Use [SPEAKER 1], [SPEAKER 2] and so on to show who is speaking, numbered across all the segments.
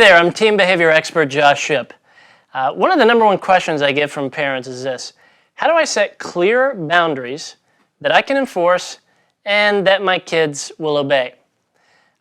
[SPEAKER 1] there, I'm team behavior expert Josh Shipp. One of the number one questions I get from parents is this: how do I set clear boundaries that I can enforce and that my kids will obey?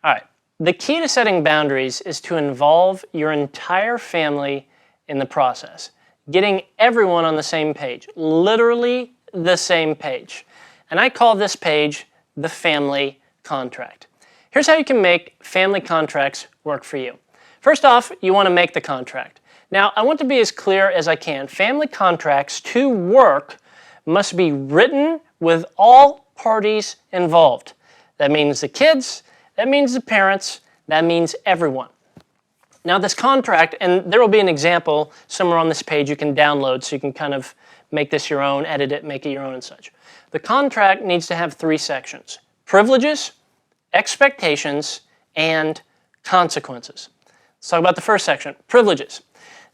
[SPEAKER 1] All right, the key to setting boundaries is to involve your entire family in the process, getting everyone on the same page, literally the same page. And I call this page the family contract. Here's how you can make family contracts work for you. First off, you want to make the contract. Now, I want to be as clear as I can. Family contracts to work must be written with all parties involved. That means the kids, that means the parents, that means everyone. Now this contract, and there will be an example somewhere on this page you can download so you can kind of make this your own, edit it, make it your own and such. The contract needs to have 3 sections: privileges, expectations, and consequences. Let's talk about the first section, privileges.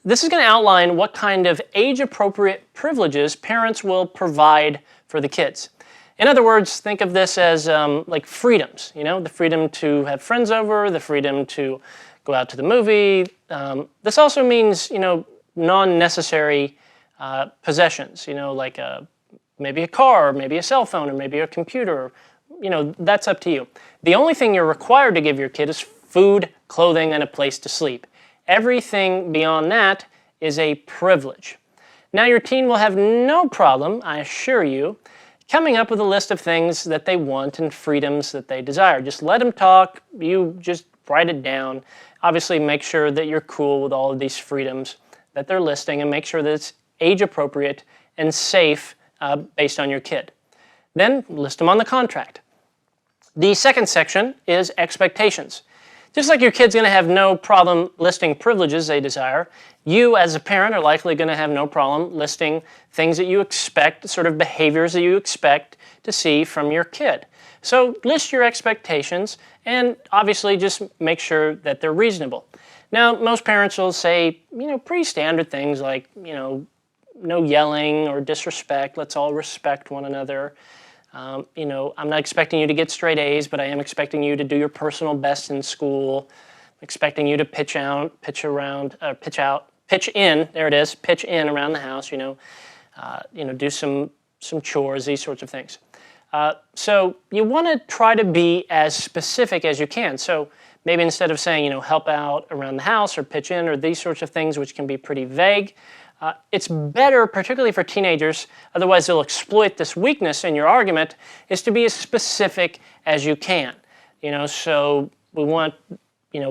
[SPEAKER 1] This is going to outline what kind of age-appropriate privileges parents will provide for the kids. In other words, think of this as like freedoms, the freedom to have friends over, the freedom to go out to the movie. This also means, non-necessary possessions, like maybe a car, or maybe a cell phone, or maybe a computer. That's up to you. The only thing you're required to give your kid is food, clothing, and a place to sleep. Everything beyond that is a privilege. Now your teen will have no problem, I assure you, coming up with a list of things that they want and freedoms that they desire. Just let them talk, you just write it down. Obviously make sure that you're cool with all of these freedoms that they're listing and make sure that it's age appropriate and safe based on your kid. Then list them on the contract. The second section is expectations. Just like your kid's going to have no problem listing privileges they desire, you as a parent are likely going to have no problem listing things that you expect, sort of behaviors that you expect to see from your kid. So list your expectations and obviously just make sure that they're reasonable. Now, most parents will say, pretty standard things like, no yelling or disrespect, let's all respect one another. I'm not expecting you to get straight A's, but I am expecting you to do your personal best in school. I'm expecting you to pitch in around the house, do some chores, these sorts of things. So you want to try to be as specific as you can. So maybe instead of saying, help out around the house or pitch in or these sorts of things, which can be pretty vague, it's better, particularly for teenagers, otherwise they'll exploit this weakness in your argument, is to be as specific as you can. So we want,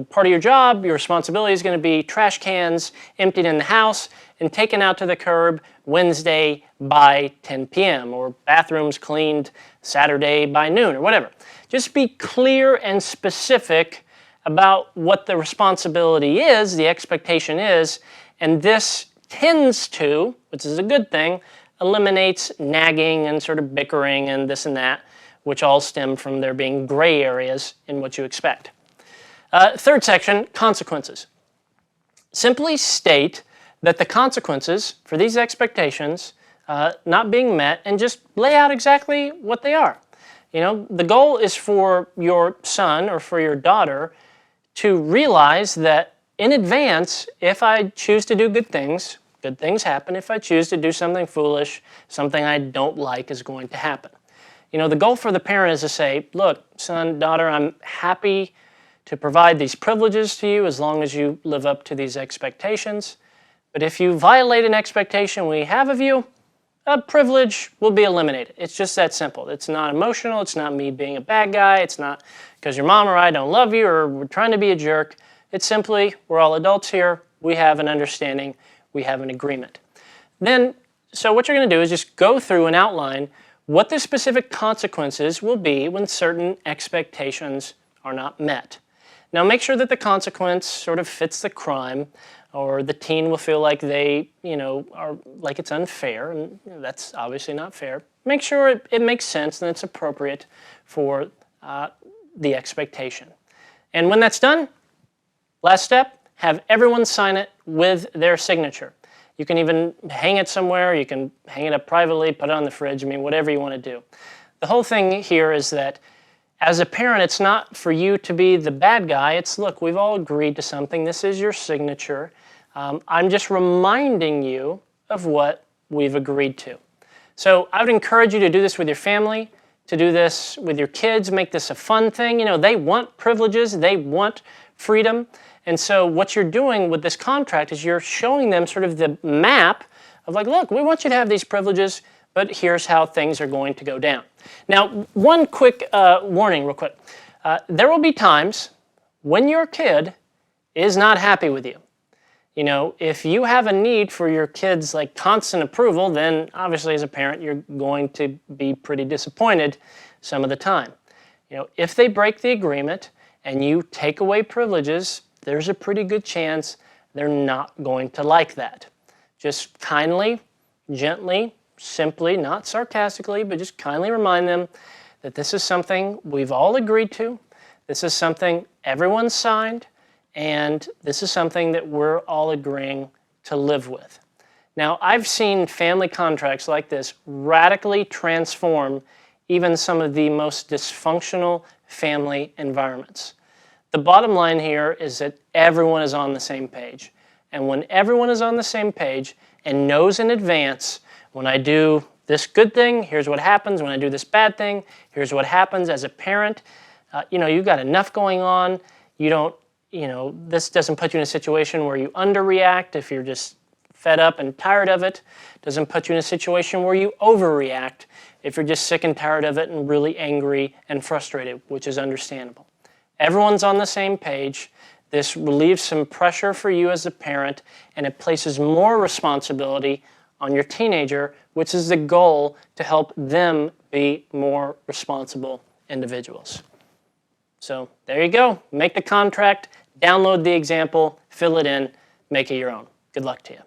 [SPEAKER 1] part of your job, your responsibility is going to be trash cans emptied in the house and taken out to the curb Wednesday by 10 p.m. or bathrooms cleaned Saturday by noon or whatever. Just be clear and specific about what the responsibility is, the expectation is, and this tends to, which is a good thing, eliminates nagging and sort of bickering and this and that, which all stem from there being gray areas in what you expect. Third section, consequences. Simply state that the consequences for these expectations not being met and just lay out exactly what they are. The goal is for your son or for your daughter to realize that in advance, if I choose to do good things happen. If I choose to do something foolish, something I don't like is going to happen. The goal for the parent is to say, look, son, daughter, I'm happy to provide these privileges to you as long as you live up to these expectations. But if you violate an expectation we have of you, a privilege will be eliminated. It's just that simple. It's not emotional. It's not me being a bad guy. It's not because your mom or I don't love you or we're trying to be a jerk. It's simply, we're all adults here. We have an understanding. We have an agreement. Then, so what you're going to do is just go through and outline what the specific consequences will be when certain expectations are not met. Now make sure that the consequence sort of fits the crime, or the teen will feel like they, are like it's unfair, and that's obviously not fair. Make sure it makes sense and it's appropriate for the expectation. And when that's done, last step, have everyone sign it with their signature. You can even hang it somewhere, you can hang it up privately, put it on the fridge, whatever you want to do. The whole thing here is that As a parent, it's not for you to be the bad guy. It's, look, we've all agreed to something. This is your signature. I'm just reminding you of what we've agreed to. So I would encourage you to do this with your family, to do this with your kids, make this a fun thing. You know, they want privileges, they want freedom. And so what you're doing with this contract is you're showing them sort of the map of like, look, we want you to have these privileges, but here's how things are going to go down. Now, one quick warning real quick. There will be times when your kid is not happy with you. You know, if you have a need for your kid's like constant approval, then obviously as a parent, you're going to be pretty disappointed some of the time. You know, if they break the agreement and you take away privileges, there's a pretty good chance they're not going to like that. Just kindly, gently, simply, not sarcastically, but just kindly remind them that this is something we've all agreed to. This is something everyone signed. And this is something that we're all agreeing to live with. Now, I've seen family contracts like this radically transform even some of the most dysfunctional family environments. The bottom line here is that everyone is on the same page. And when everyone is on the same page and knows in advance, when I do this good thing, here's what happens. When I do this bad thing, here's what happens. As a parent, you've got enough going on. This doesn't put you in a situation where you underreact if you're just fed up and tired of it. Doesn't put you in a situation where you overreact if you're just sick and tired of it and really angry and frustrated, which is understandable. Everyone's on the same page. This relieves some pressure for you as a parent, and it places more responsibility on your teenager, which is the goal to help them be more responsible individuals. So there you go. Make the contract, download the example, fill it in, make it your own. Good luck to you.